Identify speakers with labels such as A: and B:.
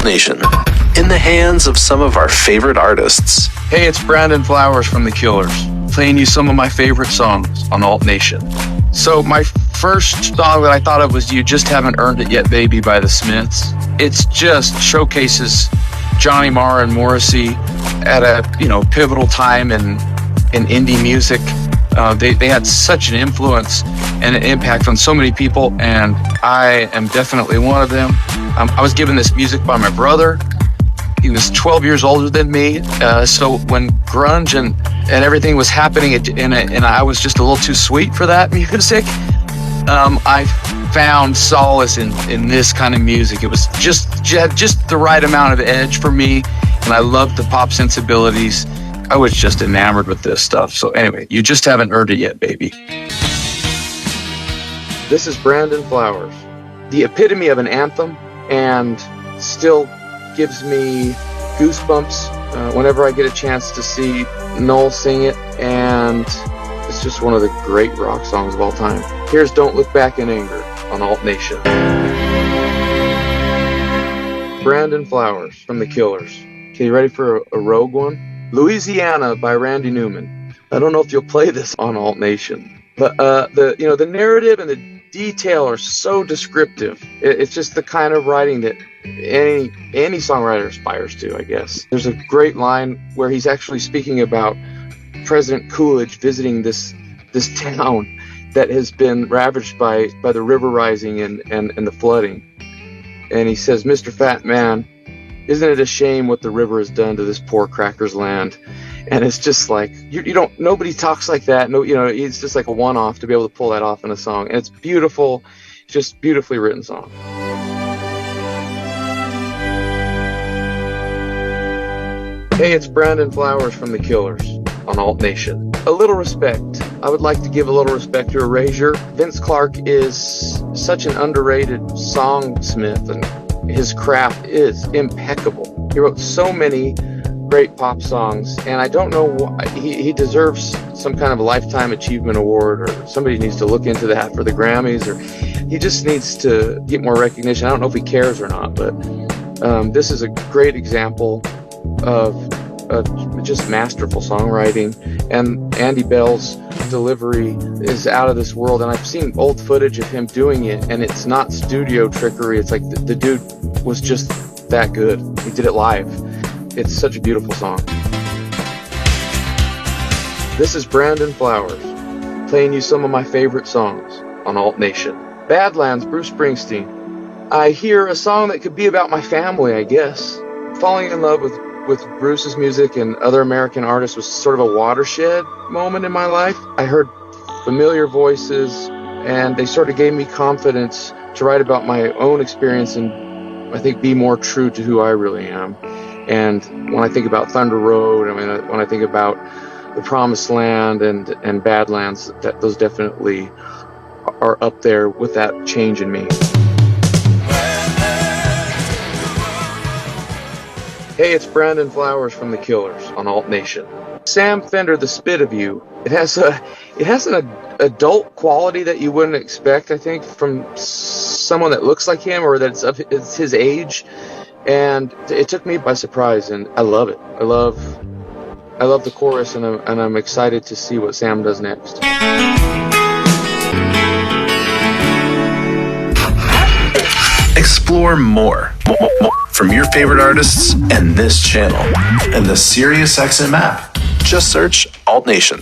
A: Alt Nation, in the hands of some of our favorite artists.
B: Hey, it's Brandon Flowers from The Killers, playing you some of my favorite songs on Alt Nation. So my first song that I thought of was You Just Haven't Earned It Yet, Baby by The Smiths. It's just showcases Johnny Marr and Morrissey at a pivotal time in indie music. They had such an influence and an impact on so many people, and I am definitely one of them. I was given this music by my brother. He was 12 years older than me, so when grunge and everything was happening, and I was just a little too sweet for that music, I found solace in this kind of music. It was just the right amount of edge for me, and I loved the pop sensibilities. I was just enamored with this stuff. So anyway, You Just Haven't Earned It Yet, Baby. This is Brandon Flowers, the epitome of an anthem, and still gives me goosebumps whenever I get a chance to see Noel sing it, and it's just one of the great rock songs of all time. Here's Don't Look Back in Anger on Alt Nation. Brandon Flowers from The Killers. Okay, you ready for a rogue one? Louisiana by Randy Newman. I don't know if you'll play this on Alt Nation, but the narrative and the detail are so descriptive. It's just the kind of writing that any songwriter aspires to, I guess. There's a great line where he's actually speaking about President Coolidge visiting this town that has been ravaged by the river rising and the flooding. And he says, "Mr. Fat Man, isn't it a shame what the river has done to this poor cracker's land?" And it's just like, nobody talks like that. No, it's just like a one-off to be able to pull that off in a song. And it's beautiful, just beautifully written song. Hey, it's Brandon Flowers from The Killers on Alt Nation. A little respect. I would like to give a little respect to Erasure. Vince Clarke is such an underrated songsmith, and his craft is impeccable. He wrote so many great pop songs, and I don't know why he deserves some kind of a lifetime achievement award, or somebody needs to look into that for the Grammys, or he just needs to get more recognition. I don't know if he cares or not, but this is a great example of just masterful songwriting, and Andy Bell's delivery is out of this world. And I've seen old footage of him doing it, and it's not studio trickery. It's like the dude was just that good. He did it live. It's such a beautiful song. This is Brandon Flowers, playing you some of my favorite songs on Alt Nation. Badlands, Bruce Springsteen. I hear a song that could be about my family, I guess. Falling in love with Bruce's music and other American artists was sort of a watershed moment in my life. I heard familiar voices, and they sort of gave me confidence to write about my own experience and I think be more true to who I really am. And when I think about Thunder Road, when I think about The Promised Land and Badlands, those definitely are up there with that change in me. Hey, it's Brandon Flowers from The Killers on Alt Nation. Sam Fender, The Spit of You. It has an adult quality that you wouldn't expect, I think, from someone that looks like him or it's his age. And it took me by surprise, and I love it. I love the chorus, and I'm excited to see what Sam does next.
A: Explore more from your favorite artists and this channel and the SiriusXM app. Just search Alt Nation.